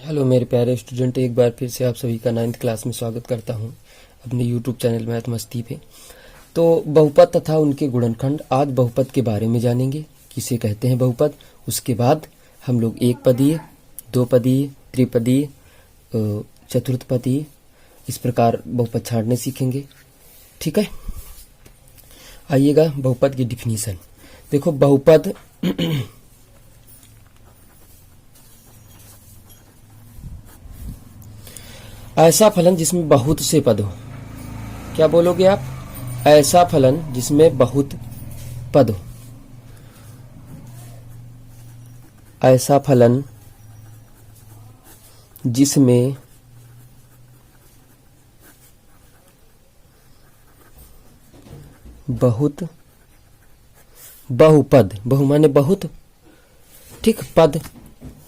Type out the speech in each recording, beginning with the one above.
Hello मेरे प्यारे student, एक बार फिर से आप सभी का 9th क्लास में स्वागत करता हूं अपने यूट्यूब चैनल मैथ मस्ती पे। तो बहुपद तथा उनके गुणनखंड, आज बहुपद के बारे में जानेंगे, किसे कहते हैं बहुपद। उसके बाद हम लोग एक पदीय, दो पदीय, त्रिपदीय, चतुर्थ पदीय, इस प्रकार बहुपद छांटने सीखेंगे। ठीक है, आइएगा बहुपद की डिफिनीशन। देखो बहुपद ऐसा फलन जिसमें बहुत से पद हो। क्या बोलोगे आप? ऐसा फलन जिसमें बहुत पद हो। ऐसा फलन जिसमें बहुत बहुपद, बहु माने बहुत, ठीक, पद,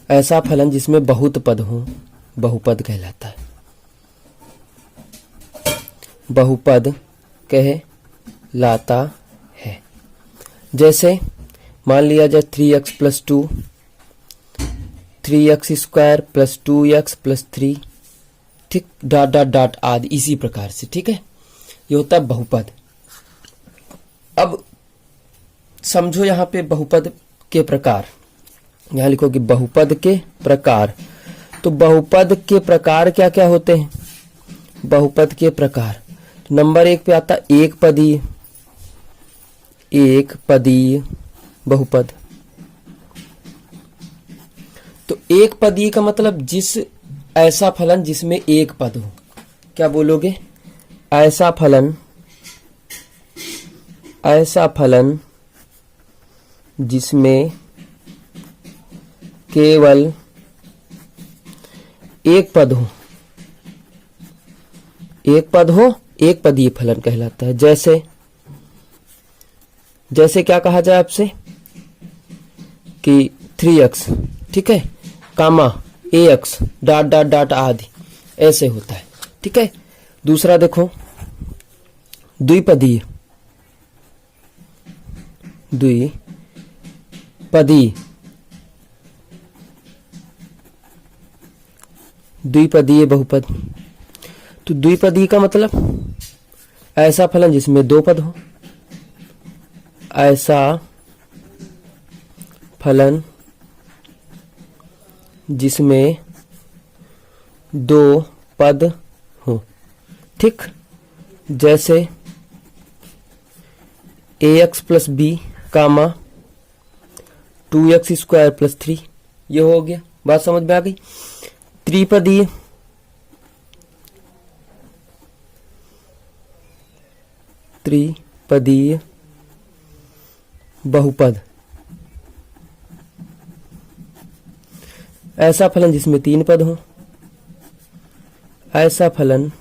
ऐसा फलन जिसमें बहुत पद हो बहुपद कहलाता है। बहुपद कहलाता है। जैसे मान लिया जाए 3x plus 2, 3x square plus 2x plus 3, ठीक, डॉट डॉट डॉट आदि, इसी प्रकार से। ठीक है, ये होता है बहुपद। अब समझो यहाँ पे बहुपद के प्रकार, यहाँ लिखोगे बहुपद के प्रकार। तो बहुपद के प्रकार क्या क्या होते हैं? बहुपद के प्रकार नंबर 1 पे आता एक पदीय, एक पदीय बहुपद। तो एक पदीय का मतलब जिस ऐसा फलन जिसमें एक पद हो। क्या बोलोगे? ऐसा फलन, ऐसा फलन जिसमें केवल एक पद हो, एक पद हो, एक पदीय फलन कहलाता है। जैसे जैसे क्या कहा जाए आपसे कि 3x, ठीक है, कामा ax डॉट डॉट डॉट आदि, ऐसे होता है। ठीक है, दूसरा देखो द्विपदीय, द्विपदीय, द्विपदीय बहुपद। तो द्विपदीय का मतलब ऐसा फलन जिसमें दो पद हो, ऐसा फलन जिसमें दो पद हो। ठीक, जैसे ax plus B comma 2x square plus 3, ये हो गया। बात समझ में आ गई? त्रिपदीय, त्रिपदीय बहुपद, ऐसा फलन जिसमें तीन पद हो, ऐसा फलन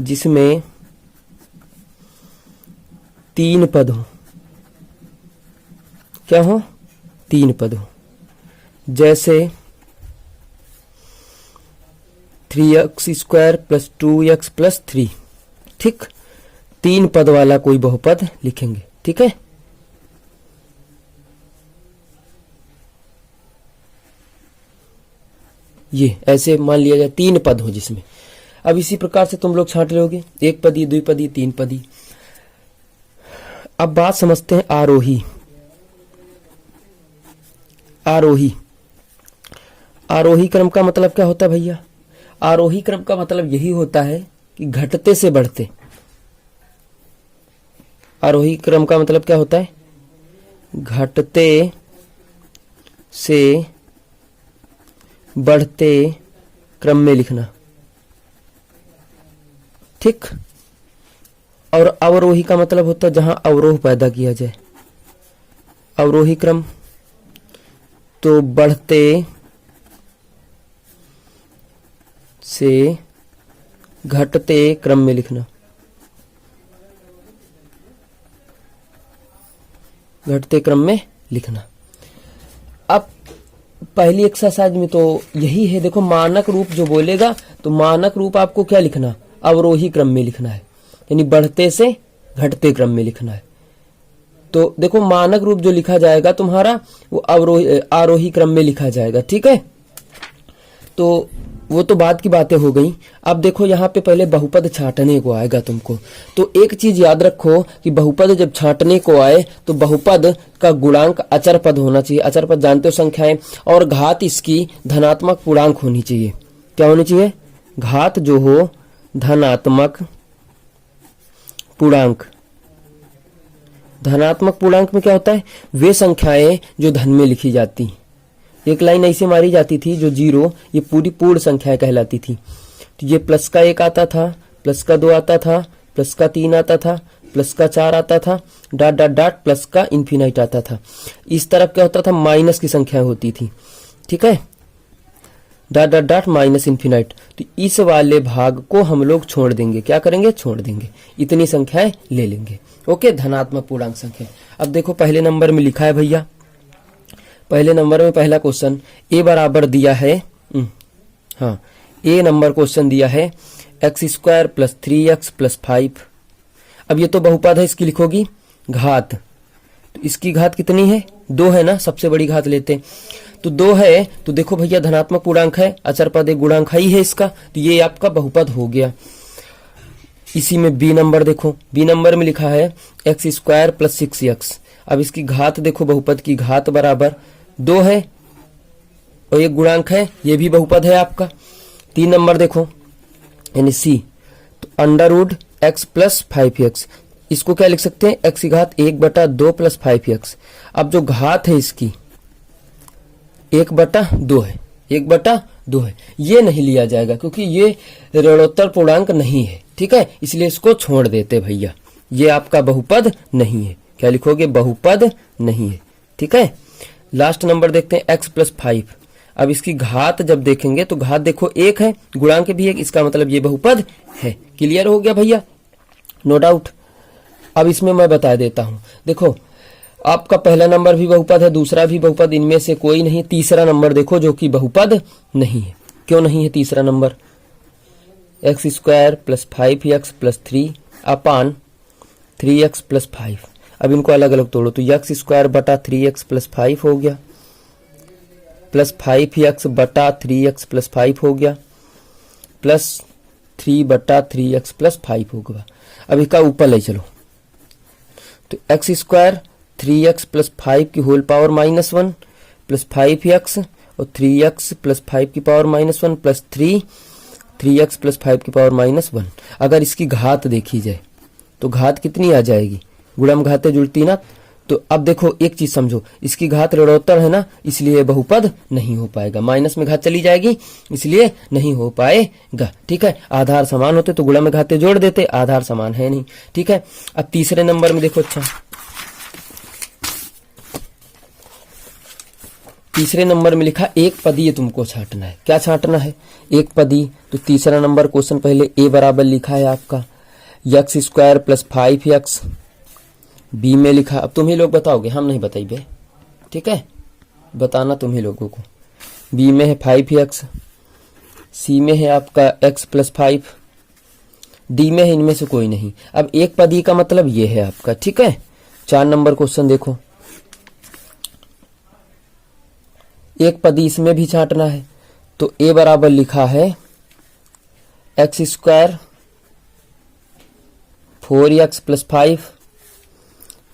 जिसमें तीन पद हो। क्या हो? तीन पद हो। जैसे 3x square plus 2x plus 3, ठीक, तीन पद वाला कोई बहुपद लिखेंगे। ठीक है, ये ऐसे मान लिया जाए तीन पद हो जिसमें। अब इसी प्रकार से तुम लोग छांट लोगे, एक पदी, द्विपदी, तीन पदी। अब बात समझते हैं आरोही। आरोही, आरोही क्रम का मतलब क्या होता है भैया? आरोही क्रम का मतलब यही होता है कि घटते से बढ़ते। आरोही क्रम का मतलब क्या होता है? घटते से बढ़ते क्रम में लिखना। ठीक, और अवरोही का मतलब होता है जहां अवरोह पैदा किया जाए। अवरोही क्रम तो बढ़ते से घटते क्रम में लिखना, घटते क्रम में लिखना। अब पहली एक्सरसाइज में तो यही है। देखो मानक रूप जो बोलेगा तो मानक रूप आपको क्या लिखना? अवरोही क्रम में लिखना है, यानी बढ़ते से घटते क्रम में लिखना है। तो देखो मानक रूप जो लिखा जाएगा तुम्हारा वो आरोही क्रम में लिखा जाएगा। ठीक है, तो वो तो बाद की बातें हो गई। अब देखो यहाँ पे पहले बहुपद छांटने को आएगा तुमको। तो एक चीज याद रखो कि बहुपद जब छांटने को आए तो बहुपद का गुणांक अचर पद होना चाहिए। अचर पद जानते हो संख्याएं, और घात इसकी धनात्मक पूर्णांक होनी चाहिए। क्या होनी चाहिए? घात जो हो धनात्मक पूर्णांक। धनात्मक पूर्णांक में क्या होता है? वे संख्याएं जो धन में लिखी जाती। एक लाइन ऐसे मारी जाती थी जो जीरो, ये पूरी पूर्ण संख्याएं कहलाती थी। तो ये प्लस का 1 आता था, प्लस का 2 आता था, प्लस का 3 आता था, प्लस का 4 आता था, डॉट डॉट डॉट प्लस का इन्फिनाइट आता था। इस तरफ क्या होता था? माइनस की संख्या होती थी। ठीक है, dot dot dot minus infinite. तो इस वाले भाग को हम लोग छोड़ देंगे। क्या करेंगे? छोड़ देंगे। इतनी संख्याएं ले लेंगे। ओके, धनात्मक पूर्णांक संख्या। अब देखो पहले नंबर में लिखा है भैया, पहले नंबर में पहला क्वेश्चन ए बराबर दिया है, हाँ ए नंबर क्वेश्चन दिया है x² + 3x + 5। अब ये तो बहुपद है, इसकी लिखोगी घात। तो इसकी घात कितनी है? 2 है ना, सबसे बड़ी घात लेते हैं। तो 2 है तो देखो भैया धनात्मक पूर्णांक है, अचर पद एक गुणांक ही है इसका, तो ये आपका बहुपद हो गया। इसी में बी नंबर देखो, बी नंबर में लिखा है x² + 6x। अब इसकी घात देखो, बहुपद की घात बराबर 2 है और एक गुणांक है, ये भी बहुपद है आपका। 3 नंबर देखो यानी सी, तो √x + 5x। इसको क्या लिख सकते हैं? x की घात 1/2 + 5x। अब जो घात है इसकी 1/2 है, 1/2 है, ये नहीं लिया जाएगा क्योंकि ये ऋणोत्तर पूर्णांक नहीं है। ठीक है, इसलिए इसको छोड़ देते भैया, ये आपका बहुपद नहीं है। क्या लिखोगे? बहुपद नहीं है। ठीक है, लास्ट नंबर देखते हैं x + 5। अब इसकी घात जब देखेंगे तो घात देखो 1 है, गुणांक भी 1, इसका मतलब ये बहुपद है। क्लियर हो गया भैया? No doubt. अब इसमें मैं बता देता हूं, देखो आपका पहला नंबर भी बहुपद है, दूसरा भी बहुपद, इनमें से कोई नहीं। तीसरा नंबर देखो जो कि बहुपद नहीं है। क्यों नहीं है तीसरा नंबर? x² + 5x + 3 अपान 3x + 5। अब इनको अलग अलग तोड़ो तो x² बटा 3x + 5 हो गया, प्लस 5x बटा 3x + 5 हो गया, प्लस 3 बटा 3x + 5 होगा। अब इसका ऊपर ले चलो तो x² 3x + 5 की होल पावर -1 प्लस 5x और 3x + 5 की पावर -1 प्लस 3x + 5 की पावर -1। अगर इसकी घात देखी जाए तो घात कितनी आ जाएगी? गुणम घातें जुड़ती ना। तो अब देखो एक चीज समझो, इसकी घात ऋणोत्तर है ना, इसलिए बहुपद नहीं हो पाएगा। माइनस में घात चली जाएगी इसलिए नहीं हो पाएगा। ठीक है, आधार समान होते तो गुणा में घातें जोड़ देते, आधार समान है नहीं। ठीक है, अब तीसरे नंबर में देखो, अच्छा तीसरे नंबर में लिखा एक पदी तुमको छांटना है। क्या छांटना है? एक पदी। तो तीसरा नंबर क्वेश्चन पहले ए बराबर लिखा है आपका x² + 5x। बी में लिखा, अब तुम ही लोग बताओगे, हम नहीं बताइए। ठीक है, बताना तुम ही लोगों को। बी में है 5x, सी में है आपका x + 5, डी में है इनमें से कोई नहीं। अब एक पदी का मतलब ये है आपका। ठीक है, 4 नंबर क्वेश्चन देखो, एक पदी इसमें भी छांटना है। तो ए बराबर लिखा है x² 4x + 5,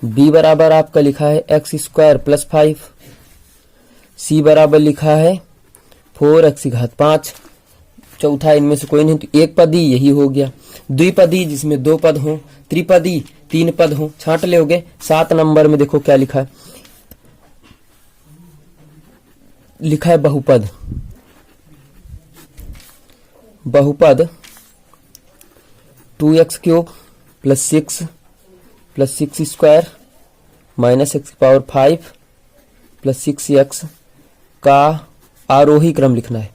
बी बराबर आपका लिखा है x² + 5, सी बराबर लिखा है 4x की घात 5। चौथा इनमें से कोई नहीं, तो एक पदी यही हो गया। द्विपदी जिसमें 2 पद हों, त्रिपदी 3 पद हों, छांट लोगे। 7 नंबर में देखो क्या लिखा है, लिखा है बहुपद। बहुपद 2x³ + 6 + 6² -x की पावर 5 + 6x का आरोही क्रम लिखना है।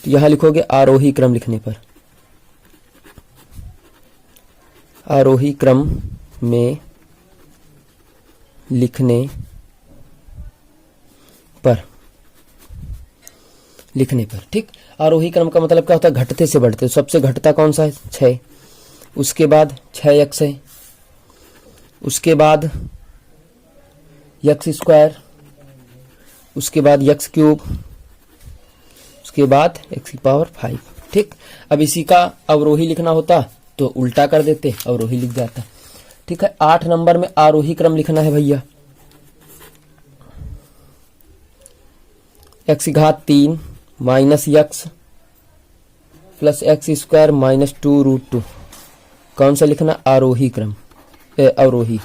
तो यहां लिखोगे आरोही क्रम लिखने पर, आरोही क्रम में लिखने पर। ठीक, आरोही क्रम का मतलब क्या होता है? घटते से बढ़ते। सबसे घटता कौन सा है? 6, उसके बाद 6x है, उसके बाद x², उसके बाद x क्यूब, उसके बाद x की पावर 5। ठीक, अब इसी का अवरोही लिखना होता तो उल्टा कर देते, अवरोही लिख जाता। ठीक है, 8 नंबर में आरोही क्रम लिखना है भैया। x की घात 3 minus x plus x square minus 2√2। कौन सा लिखना? आरोही क्रम, अवरोही,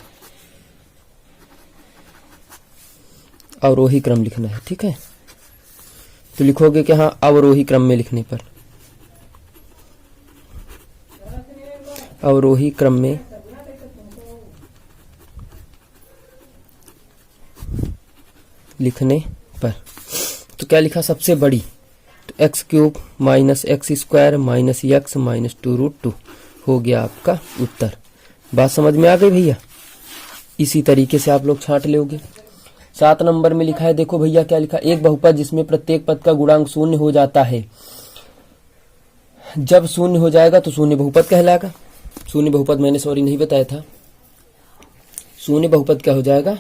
अवरोही क्रम लिखना है। ठीक है, तो लिखोगे कि हाँ अवरोही क्रम में लिखने पर, अवरोही क्रम में लिखने पर। तो क्या लिखा? सबसे बड़ी, तो x cube minus x square minus x minus 2√2 हो गया आपका उत्तर। बात समझ में आ गई भैया? इसी तरीके से आप लोग छांट लोगे। 7 नंबर में लिखा है, देखो भैया क्या लिखा, एक बहुपद जिसमें प्रत्येक पद का गुणांक शून्य हो जाता है, जब शून्य हो जाएगा तो शून्य बहुपद कहलाएगा। शून्य बहुपद मैंने सॉरी नहीं बताया था। शून्य बहुपद क्या हो जाएगा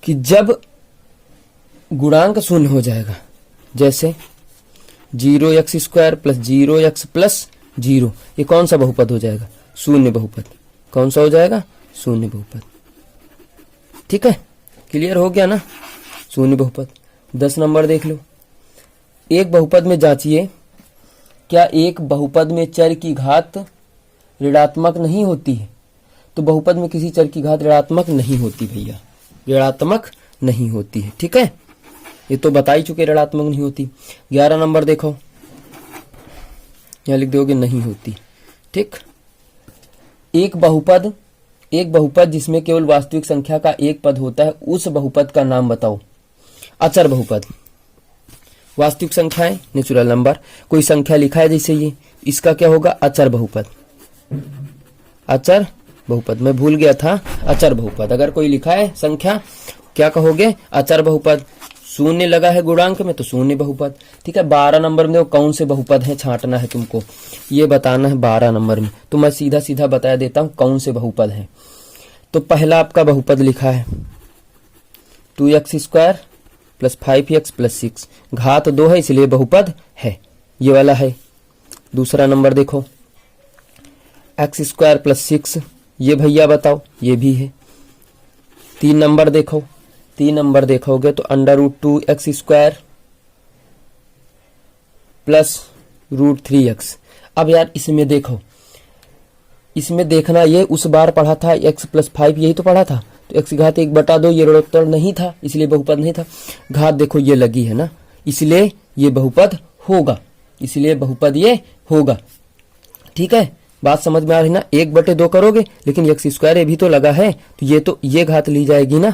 कि जब गुणांक शून्य हो जाएगा, जैसे 0x square plus 0x plus 0, ये कौन सा बहुपद हो जाएगा? शून्य बहुपद। कौन सा हो जाएगा? शून्य बहुपद। ठीक है, क्लियर हो गया ना? शून्य बहुपद। 10 नंबर देख लो, एक बहुपद में जांचिए, क्या एक बहुपद में चर की घात ऋणात्मक नहीं होती है? तो बहुपद में किसी चर की घात ऋणात्मक नहीं होती भैया, ऋणात्मक नहीं होती है। ठीक है, ये तो बता ही चुके ऋणात्मक नहीं होती। 11 नंबर देखो, यहां लिख दोगे नहीं होती। ठीक, एक बहुपद जिसमें केवल वास्तविक संख्या का एक पद होता है, उस बहुपद का नाम बताओ। अचर बहुपद, वास्तविक संख्या है नेचुरल नंबर, कोई संख्या लिखा है जैसे ये, इसका क्या होगा? अचर बहुपद। अचर बहुपद, मैं भूल गया था, अचर बहुपद। अगर कोई लिखा है संख्या, क्या कहोगे? अचर बहुपद। शून्य लगा है गुणांक में तो शून्य बहुपद। ठीक है, 12 नंबर में कौन से बहुपद है छांटना है तुमको, ये बताना है 12 नंबर में। तो मैं सीधा सीधा बता देता हूं कौन से बहुपद हैं। तो पहला आपका बहुपद लिखा है 2x square plus 5x plus 6, घात 2 है इसलिए बहुपद है, ये वाला है। दूसरा नंबर देखो, x स्क्वायर प्लस 6, ये भैया बताओ, ये भी है। 3 नंबर देखो, 3 नंबर देखोगे तो √2x स्क्वायर प्लस √3x। अब यार इसमें देखो, इसमें देखना, ये उस बार पढ़ा था x प्लस 5, यही तो पढ़ा था। तो x की घात 1/2, ये ऋणोत्तर नहीं था इसलिए बहुपद नहीं था। घात देखो ये लगी है ना, इसलिए ये बहुपद होगा, इसलिए बहुपद ये होगा। ठीक है, बात समझ में आ रही ना? 1/2 करोगे लेकिन x स्क्वायर ये भी तो लगा है, तो ये घात ली जाएगी ना,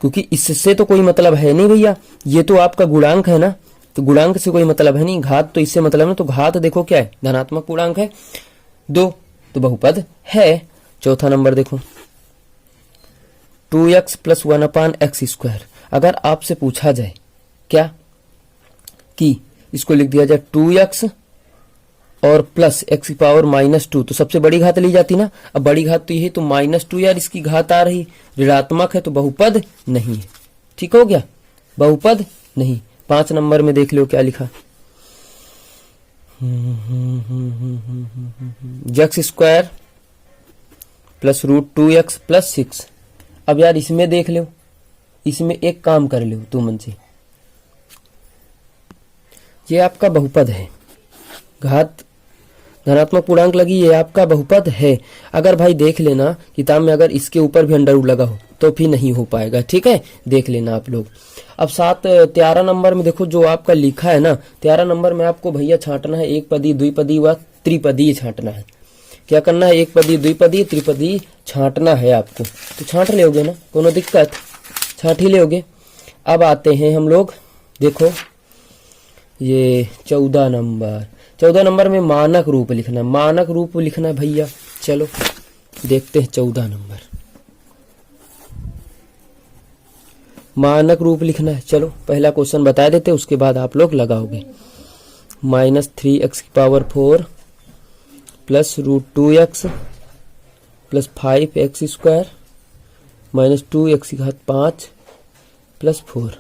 क्योंकि इससे तो कोई मतलब है नहीं भैया, ये तो आपका गुणांक है ना, तो गुणांक से कोई मतलब है नहीं, घात तो इससे मतलब है। तो घात देखो क्या है? धनात्मक पूर्णांक है 2, तो बहुपद है। चौथा नंबर देखो, 2x प्लस 1/x स्क्वायर। अगर आपसे पूछा जाए क्या कि इसको लिख दिया जाए 2x और प्लस x की पावर -2, तो सबसे बड़ी घात ली जाती ना। अब बड़ी घात तो ये है, तो -2 यार इसकी घात आ रही, ऋणात्मक है तो बहुपद नहीं है। ठीक हो गया, बहुपद नहीं। 5 नंबर में देख लो क्या लिखा, x square plus √2x plus 6। अब यार इसमें देख लो, इसमें एक काम कर लो तू मन से, ये आपका बहुपद है, घात धनात्मक पूर्णांक लगी, ये आपका बहुपद है। अगर भाई देख लेना किताब में, अगर इसके ऊपर भी अंडर रूट लगा हो तो भी नहीं हो पाएगा। ठीक है, देख लेना आप लोग। अब 13 नंबर में देखो, जो आपका लिखा है ना, 13 नंबर में आपको भैया छांटना है एक पदी, द्विपदी व त्रिपदी छांटना है। क्या करना है? एक पदी, द्विपदी, त्रिपदी छांटना है आपको, तो छांट लोगे ना, कोनो दिक्कत, छांट ही लोगे। अब आते हैं हम लोग, देखो ये 14 नंबर में मानक रूप लिखना है, मानक रूप लिखना है भैया। चलो देखते हैं 14 नंबर, मानक रूप लिखना है। चलो पहला क्वेश्चन बता देते, उसके बाद आप लोग लगाओगे। -3x की power 4 plus √2x plus 5x square -2x की घात 5 प्लस 4।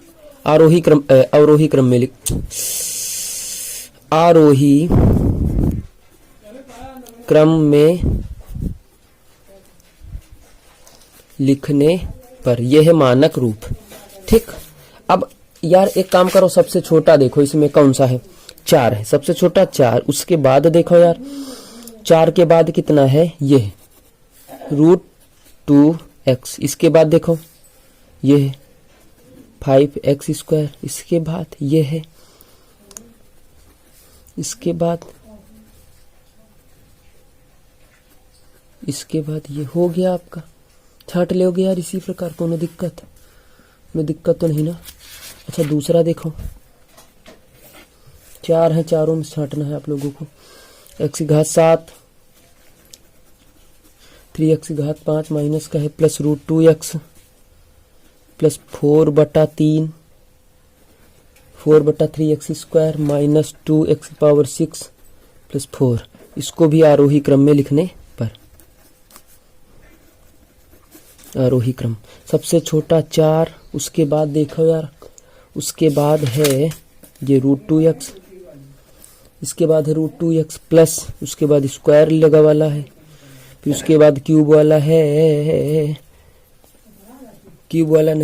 अवरोही क्रम में आरोही क्रम में लिखने पर यह है मानक रूप। ठीक, अब यार एक काम करो, सबसे छोटा देखो इसमें कौन सा है, 4 है, सबसे छोटा 4। उसके बाद देखो यार 4 के बाद कितना है, ये है √2x। इसके बाद देखो ये है 5x²। इसके बाद ये है, इसके बाद ये हो गया आपका, छाट लोगे यार इसी प्रकार। कोनो दिक्कत तो नहीं ना। अच्छा दूसरा देखो, 4 है, चारों में छाटना है आप लोगों को। x⁻7 3x⁻5 माइनस का है plus √2x plus 4/3 4/3x² minus 2x⁻6 plus 4। इसको भी आरोही क्रम में लिखने पर, आरोही क्रम सबसे छोटा 4। उसके बाद देखो यार, उसके बाद है ये √2x, इसके बाद है √2x प्लस, उसके बाद स्क्वायर लगा वाला है, फिर उसके बाद क्यूब वाला है, क्यूब वाला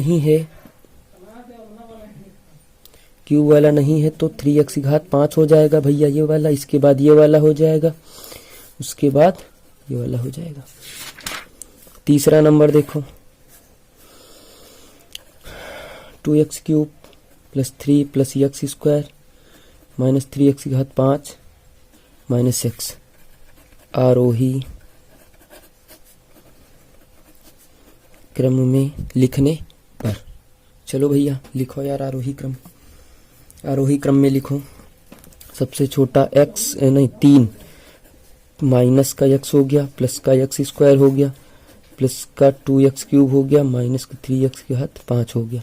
नहीं है तो 3x⁻5 हो जाएगा भैया ये वाला। इसके बाद ये वाला हो जाएगा, उसके बाद ये वाला हो जाएगा। तीसरा नंबर देखो, 2x³ plus 3 plus x² minus 3x⁻5 minus x। आरोही क्रम में लिखने पर। चलो भैया लिखो यार आरोही क्रम में लिखो। सबसे छोटा 3 माइनस का x हो गया, प्लस का x² हो गया, प्लस का 2x³ हो गया, माइनस का 3x⁻5 हो गया।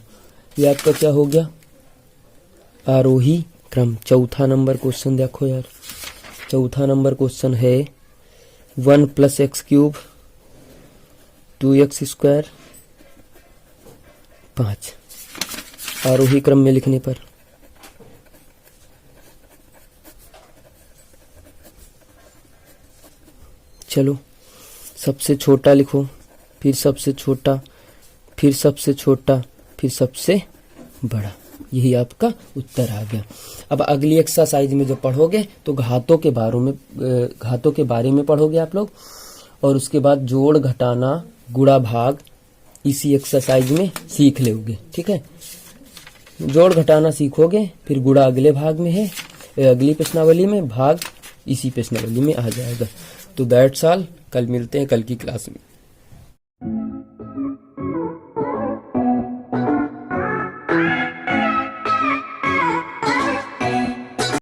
ये आपका क्या हो गया, आरोही क्रम। चौथा नंबर क्वेश्चन देखो यार, चौथा नंबर क्वेश्चन है 1 + x³ 2x² 5 आरोही क्रम में लिखने पर। चलो सबसे छोटा लिखो, फिर सबसे छोटा, फिर सबसे छोटा, फिर सबसे बड़ा। यही आपका उत्तर आ गया। अब अगली एक्सरसाइज में जो पढ़ोगे तो घातों के बारे में पढ़ोगे आप लोग, और उसके बाद जोड़ घटाना गुणा भाग इसी एक्सरसाइज में सीख लोगे। ठीक है, जोड़ घटाना सीखोगे, फिर गुणा अगले भाग में है, अगली प्रश्नावली में, भाग इसी प्रश्नावली में आ जाएगा। तो दैट्स ऑल। कल मिलते हैं कल की क्लास में।